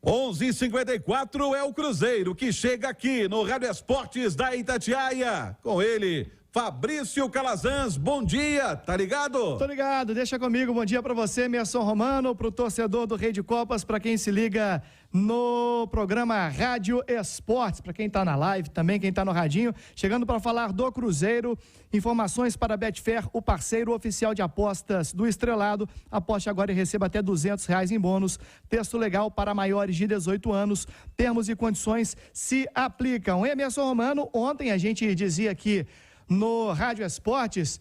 11h54 é o Cruzeiro que chega aqui no Rádio Esportes da Itatiaia. Com ele, Fabrício Calazans. Bom dia, tá ligado? Tô ligado, deixa comigo. Bom dia pra você, Emerson Romano, pro torcedor do Rei de Copas, pra quem se liga no programa Rádio Esportes, pra quem tá na live também, quem tá no radinho, chegando para falar do Cruzeiro. Informações para a Betfair, o parceiro oficial de apostas do Estrelado. Aposte agora e receba até R$200 em bônus. Texto legal para maiores de 18 anos. Termos e condições se aplicam. Emerson Romano, ontem a gente dizia aqui no Rádio Esportes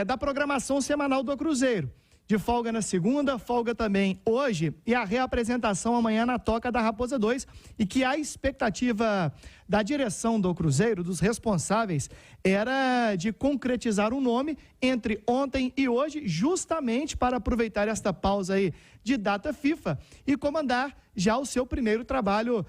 da programação semanal do Cruzeiro. De folga na segunda, folga também hoje e a reapresentação amanhã na Toca da Raposa 2, e que a expectativa da direção do Cruzeiro, dos responsáveis, era de concretizar um nome entre ontem e hoje, justamente para aproveitar esta pausa aí de data FIFA e comandar já o seu primeiro trabalho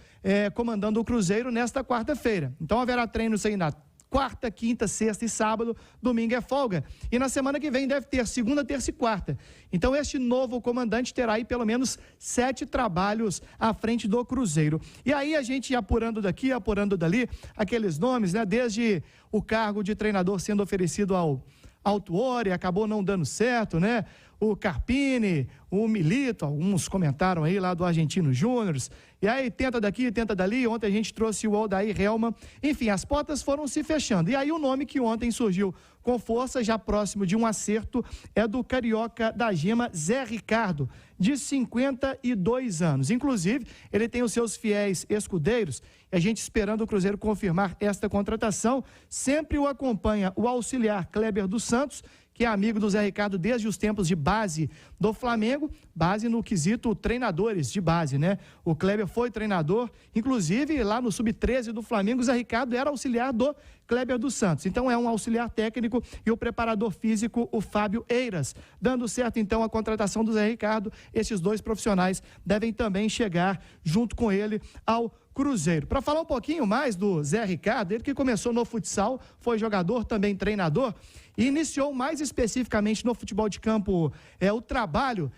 comandando o Cruzeiro nesta quarta-feira. Então haverá treinos aí na quarta, quinta, sexta e sábado, domingo é folga. E na semana que vem deve ter segunda, terça e quarta. Então este novo comandante terá aí pelo menos 7 trabalhos à frente do Cruzeiro. E aí a gente apurando daqui, apurando dali, aqueles nomes, né? Desde o cargo de treinador sendo oferecido ao Tuori, acabou não dando certo, né? O Carpini, o Milito, alguns comentaram aí lá do Argentino Júnior, e aí tenta daqui, tenta dali. Ontem a gente trouxe o Aldair Helman. Enfim, as portas foram se fechando, e aí o nome que ontem surgiu com força, já próximo de um acerto, é do carioca da Gema, Zé Ricardo, de 52 anos. Inclusive, ele tem os seus fiéis escudeiros, e a gente esperando o Cruzeiro confirmar esta contratação. Sempre o acompanha o auxiliar Kleber dos Santos, que é amigo do Zé Ricardo desde os tempos de base do Flamengo, base no quesito treinadores de base, né? O Kleber foi treinador, inclusive lá no Sub-13 do Flamengo, o Zé Ricardo era auxiliar do Kleber dos Santos. Então é um auxiliar técnico, e o preparador físico, o Fábio Eiras. Dando certo então a contratação do Zé Ricardo, esses dois profissionais devem também chegar junto com ele ao Cruzeiro. Para falar um pouquinho mais do Zé Ricardo, ele que começou no futsal, foi jogador, também treinador, e iniciou mais especificamente no futebol de campo o trabalho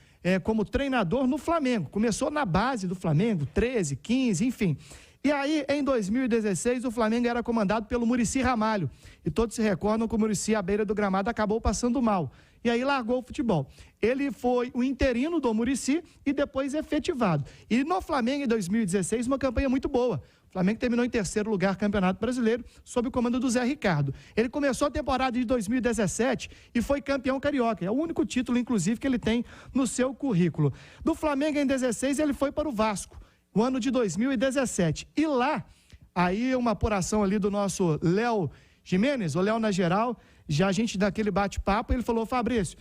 como treinador no Flamengo. Começou na base do Flamengo, 13, 15, enfim. E aí, em 2016, o Flamengo era comandado pelo Muricy Ramalho. E todos se recordam que o Muricy, à beira do gramado, acabou passando mal. E aí largou o futebol. Ele foi o interino do Muricy e depois efetivado. E no Flamengo, em 2016, uma campanha muito boa. O Flamengo terminou em terceiro lugar no Campeonato Brasileiro, sob o comando do Zé Ricardo. Ele começou a temporada de 2017 e foi campeão carioca. É o único título, inclusive, que ele tem no seu currículo. Do Flamengo, em 2016, ele foi para o Vasco, o ano de 2017. E lá, aí uma apuração ali do nosso Léo Jimenez, o Léo na geral, já a gente daquele bate-papo, ele falou: Fabrício,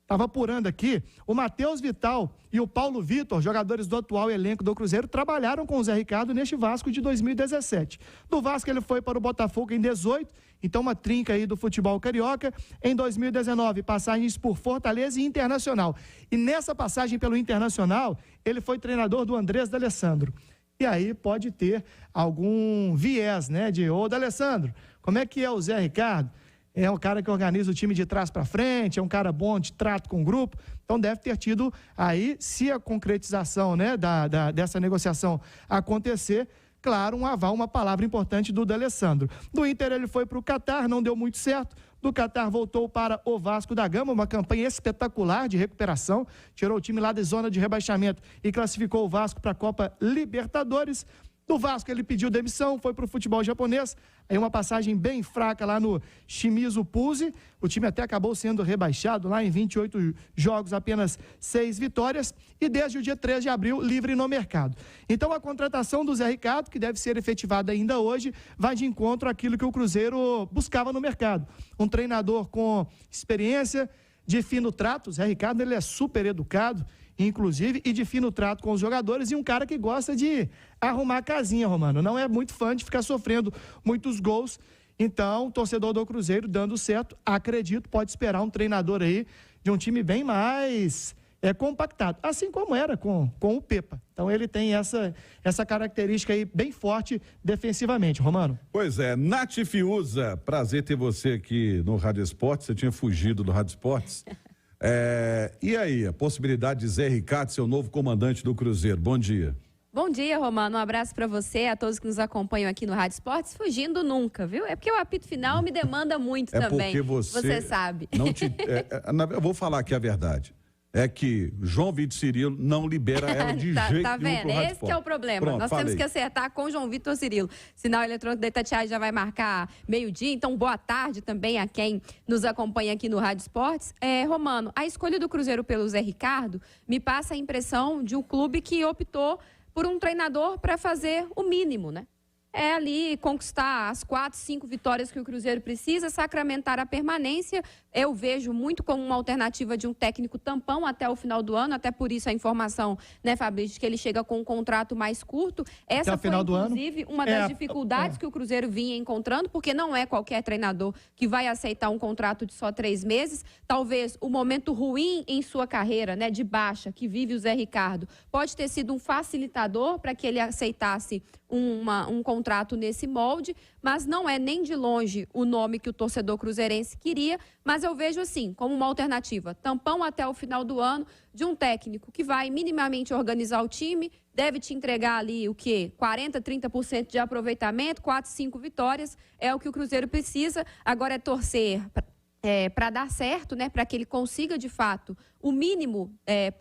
estava apurando aqui, o Matheus Vital e o Paulo Vitor, jogadores do atual elenco do Cruzeiro, trabalharam com o Zé Ricardo neste Vasco de 2017. Do Vasco ele foi para o Botafogo em 2018, então uma trinca aí do futebol carioca. Em 2019, passagens por Fortaleza e Internacional. E nessa passagem pelo Internacional, ele foi treinador do Andrés D'Alessandro. E aí pode ter algum viés, né, ô D'Alessandro, como é que é o Zé Ricardo? É um cara que organiza o time de trás para frente, é um cara bom de trato com o grupo. Então deve ter tido aí, se a concretização, né, dessa negociação acontecer, claro, um aval, uma palavra importante do D'Alessandro. Do Inter ele foi para o Catar, não deu muito certo. Do Catar voltou para o Vasco da Gama, uma campanha espetacular de recuperação, tirou o time lá da zona de rebaixamento e classificou o Vasco para a Copa Libertadores. Do Vasco ele pediu demissão, foi para o futebol japonês, aí uma passagem bem fraca lá no Shimizu Pulse, o time até acabou sendo rebaixado lá em 28 jogos, apenas 6 vitórias, e desde o dia 13 de abril, livre no mercado. Então a contratação do Zé Ricardo, que deve ser efetivada ainda hoje, vai de encontro àquilo que o Cruzeiro buscava no mercado. Um treinador com experiência, de fino trato. O Zé Ricardo, ele é super educado, inclusive, e de fino trato com os jogadores, e um cara que gosta de arrumar a casinha, Romano. Não é muito fã de ficar sofrendo muitos gols. Então, torcedor do Cruzeiro dando certo, acredito, pode esperar um treinador aí de um time bem mais compactado, assim como era com o Pepa. Então ele tem essa característica aí bem forte defensivamente, Romano. Pois é, Nath Fiuza, prazer ter você aqui no Rádio Esportes. Você tinha fugido do Rádio Esportes. E aí, a possibilidade de Zé Ricardo ser o novo comandante do Cruzeiro? Bom dia. Bom dia, Romano. Um abraço para você, a todos que nos acompanham aqui no Rádio Esportes. Fugindo nunca, viu? É porque o apito final me demanda muito também. Porque você sabe. Não te, eu vou falar aqui a verdade. É que João Vitor Cirilo não libera ela de jeito nenhum. Tá vendo? Esse que é o problema. Pronto, nós temos que acertar com João Vitor Cirilo. Sinal eletrônico da Itatiaia já vai marcar meio-dia. Então, boa tarde também a quem nos acompanha aqui no Rádio Esportes. Romano, a escolha do Cruzeiro pelo Zé Ricardo me passa a impressão de um clube que optou por um treinador para fazer o mínimo, né? É ali conquistar as 4, 5 vitórias que o Cruzeiro precisa, sacramentar a permanência. Eu vejo muito como uma alternativa de um técnico tampão até o final do ano, até por isso a informação, né, Fabrício, que ele chega com um contrato mais curto. Essa foi, inclusive, uma das dificuldades que o Cruzeiro vinha encontrando, porque não é qualquer treinador que vai aceitar um contrato de só 3 meses. Talvez o momento ruim em sua carreira, né, de baixa, que vive o Zé Ricardo, pode ter sido um facilitador para que ele aceitasse um contrato nesse molde, mas não é nem de longe o nome que o torcedor cruzeirense queria, mas eu vejo assim, como uma alternativa, tampão até o final do ano, de um técnico que vai minimamente organizar o time, deve te entregar ali o quê? 40%, 30% de aproveitamento, 4, 5 vitórias, é o que o Cruzeiro precisa. Agora é torcer para dar certo, né, para que ele consiga, de fato, o mínimo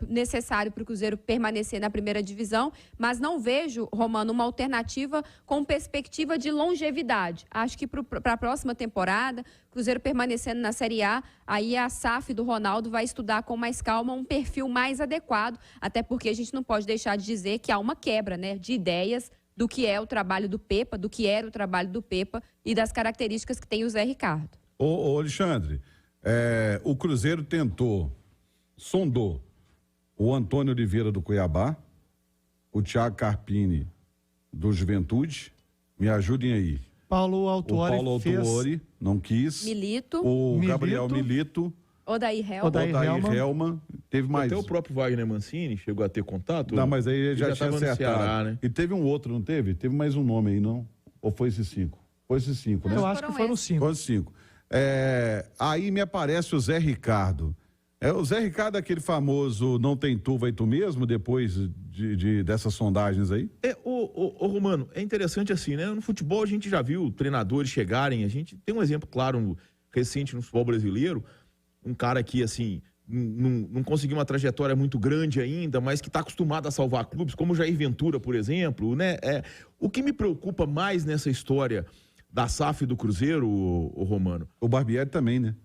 necessário para o Cruzeiro permanecer na primeira divisão, mas não vejo, Romano, uma alternativa com perspectiva de longevidade. Acho que para a próxima temporada, Cruzeiro permanecendo na Série A, aí a SAF do Ronaldo vai estudar com mais calma um perfil mais adequado, até porque a gente não pode deixar de dizer que há uma quebra, né, de ideias do que é o trabalho do Pepa, do que era o trabalho do Pepa e das características que tem o Zé Ricardo. Ô Alexandre, o Cruzeiro sondou o Antônio Oliveira do Cuiabá, o Thiago Carpini do Juventude, me ajudem aí. Paulo Autuori não quis. Milito. O Gabriel Milito. Odair Helman. Teve mais. Até o próprio Wagner Mancini chegou a ter contato? Não, mas aí ele já tinha acertado. Ceará, né? E teve um outro, não teve? Teve mais um nome aí, não? Ou foi esses 5? Foi esses 5, né? Eu acho que foram 5. Foram 5. Aí me aparece o Zé Ricardo. O Zé Ricardo é aquele famoso não tem tu, vai tu mesmo, depois dessas sondagens aí? Romano, é interessante assim, né? No futebol a gente já viu treinadores chegarem, a gente tem um exemplo claro recente no futebol brasileiro, um cara que, assim, não conseguiu uma trajetória muito grande ainda, mas que está acostumado a salvar clubes, como o Jair Ventura, por exemplo, né? O que me preocupa mais nessa história da SAF do Cruzeiro, o Romano... O Barbieri também, né?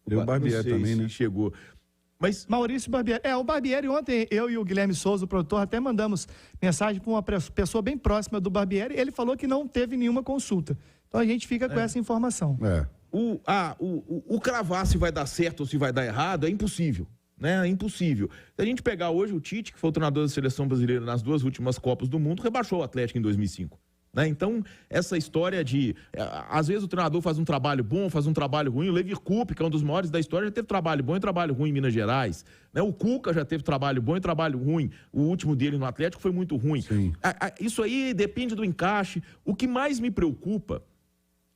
O Barbieri também, né? Chegou. Mas... Maurício Barbieri. O Barbieri, ontem eu e o Guilherme Souza, o produtor, até mandamos mensagem para uma pessoa bem próxima do Barbieri. Ele falou que não teve nenhuma consulta. Então a gente fica com essa informação. O cravar se vai dar certo ou se vai dar errado é impossível, né? É impossível. Se a gente pegar hoje o Tite, que foi o treinador da seleção brasileira nas 2 últimas Copas do Mundo, rebaixou o Atlético em 2005. Né? Então, essa história de... Às vezes o treinador faz um trabalho bom, faz um trabalho ruim. O Levi Coupe, que é um dos maiores da história, já teve trabalho bom e trabalho ruim em Minas Gerais. Né? O Cuca já teve trabalho bom e trabalho ruim. O último dele no Atlético foi muito ruim. Isso aí depende do encaixe. O que mais me preocupa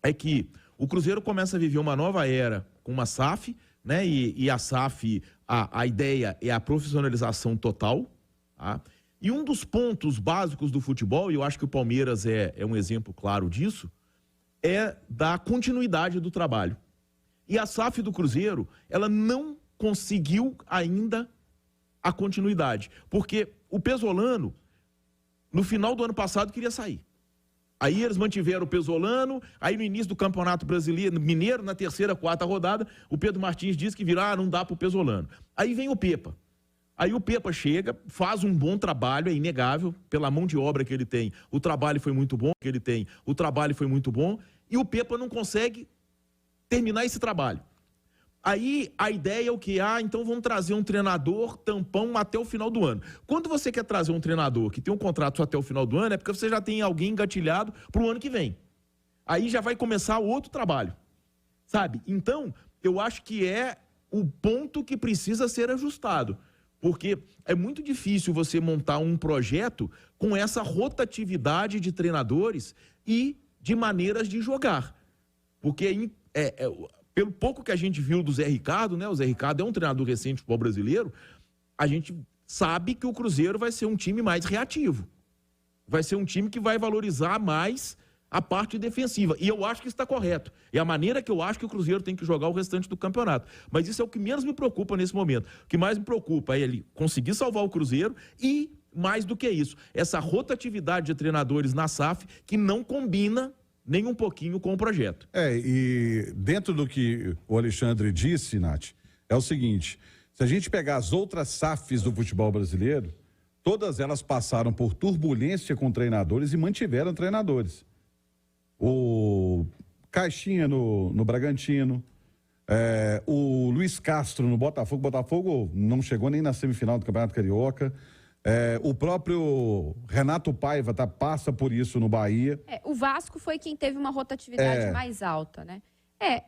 é que o Cruzeiro começa a viver uma nova era com uma SAF, né? E a SAF, a ideia é a profissionalização total, tá? E um dos pontos básicos do futebol, e eu acho que o Palmeiras é um exemplo claro disso, é da continuidade do trabalho. E a SAF do Cruzeiro, ela não conseguiu ainda a continuidade. Porque o Pesolano, no final do ano passado, queria sair. Aí eles mantiveram o Pesolano, aí no início do Campeonato Brasileiro, Mineiro, na 3ª, 4ª rodada, o Pedro Martins disse que não dá pro Pesolano. Aí vem o Pepa. Aí o Pepa chega, faz um bom trabalho, é inegável, pela mão de obra que ele tem. O trabalho foi muito bom, e o Pepa não consegue terminar esse trabalho. Aí a ideia é o que? Então vamos trazer um treinador tampão até o final do ano. Quando você quer trazer um treinador que tem um contrato até o final do ano, é porque você já tem alguém engatilhado para o ano que vem. Aí já vai começar outro trabalho, sabe? Então, eu acho que é o ponto que precisa ser ajustado. Porque é muito difícil você montar um projeto com essa rotatividade de treinadores e de maneiras de jogar. Porque pelo pouco que a gente viu do Zé Ricardo, né? O Zé Ricardo é um treinador recente do futebol brasileiro, a gente sabe que o Cruzeiro vai ser um time mais reativo. Vai ser um time que vai valorizar mais a parte defensiva. E eu acho que isso está correto. É a maneira que eu acho que o Cruzeiro tem que jogar o restante do campeonato. Mas isso é o que menos me preocupa nesse momento. O que mais me preocupa é ele conseguir salvar o Cruzeiro e, mais do que isso, essa rotatividade de treinadores na SAF que não combina nem um pouquinho com o projeto. E dentro do que o Alexandre disse, Nath, é o seguinte, se a gente pegar as outras SAFs do futebol brasileiro, todas elas passaram por turbulência com treinadores e mantiveram treinadores. O Caixinha no Bragantino, o Luiz Castro no Botafogo não chegou nem na semifinal do Campeonato Carioca. O próprio Renato Paiva passa por isso no Bahia. O Vasco foi quem teve uma rotatividade mais alta, né?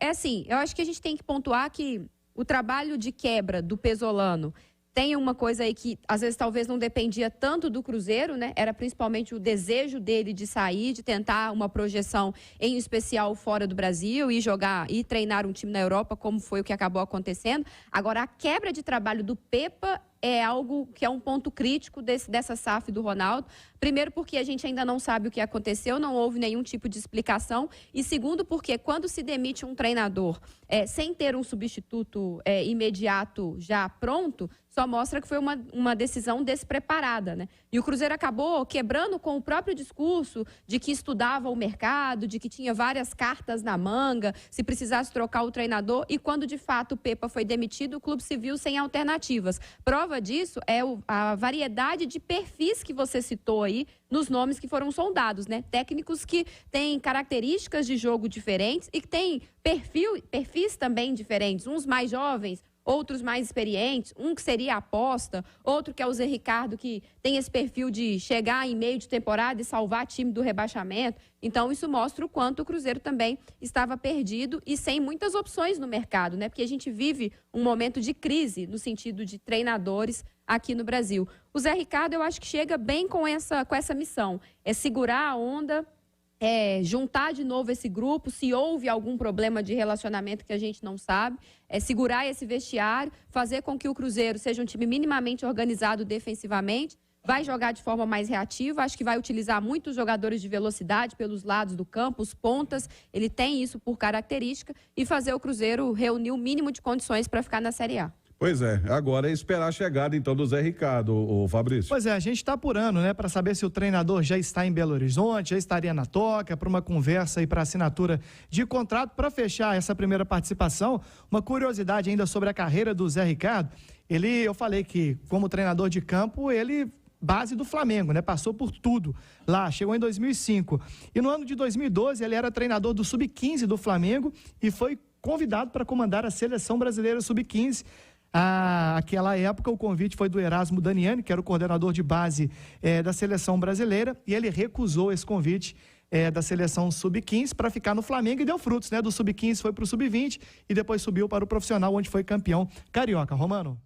Assim, eu acho que a gente tem que pontuar que o trabalho de quebra do Pesolano tem uma coisa aí que, às vezes, talvez não dependia tanto do Cruzeiro, né? Era principalmente o desejo dele de sair, de tentar uma projeção, em especial fora do Brasil, e jogar e treinar um time na Europa, como foi o que acabou acontecendo. Agora, a quebra de trabalho do Pepa é algo que é um ponto crítico dessa SAF do Ronaldo. Primeiro, porque a gente ainda não sabe o que aconteceu, não houve nenhum tipo de explicação. E segundo, porque quando se demite um treinador sem ter um substituto imediato já pronto, só mostra que foi uma decisão despreparada, né? E o Cruzeiro acabou quebrando com o próprio discurso de que estudava o mercado, de que tinha várias cartas na manga, se precisasse trocar o treinador. E quando, de fato, o Pepa foi demitido, o clube se viu sem alternativas. Prova disso é a variedade de perfis que você citou aí nos nomes que foram sondados, né? Técnicos que têm características de jogo diferentes e que têm perfis também diferentes, uns mais jovens, outros mais experientes, um que seria a aposta, outro que é o Zé Ricardo, que tem esse perfil de chegar em meio de temporada e salvar time do rebaixamento. Então, isso mostra o quanto o Cruzeiro também estava perdido e sem muitas opções no mercado, né? Porque a gente vive um momento de crise no sentido de treinadores aqui no Brasil. O Zé Ricardo, eu acho que chega bem com essa missão, é segurar a onda, juntar de novo esse grupo, se houve algum problema de relacionamento que a gente não sabe, segurar esse vestiário, fazer com que o Cruzeiro seja um time minimamente organizado defensivamente, vai jogar de forma mais reativa, acho que vai utilizar muitos jogadores de velocidade pelos lados do campo, os pontas, ele tem isso por característica, e fazer o Cruzeiro reunir o mínimo de condições para ficar na Série A. Pois agora é esperar a chegada, então, do Zé Ricardo, o Fabrício. Pois a gente está apurando, né, para saber se o treinador já está em Belo Horizonte, já estaria na toca, para uma conversa e para assinatura de contrato. Para fechar essa primeira participação, uma curiosidade ainda sobre a carreira do Zé Ricardo. Eu falei que, como treinador de campo, ele base do Flamengo, né? Passou por tudo lá, chegou em 2005. E no ano de 2012, ele era treinador do Sub-15 do Flamengo e foi convidado para comandar a Seleção Brasileira Sub-15. Aquela época, o convite foi do Erasmo Daniani, que era o coordenador de base da Seleção Brasileira, e ele recusou esse convite da Seleção Sub-15 para ficar no Flamengo e deu frutos, né? Do Sub-15 foi para o Sub-20 e depois subiu para o profissional, onde foi campeão carioca. Romano?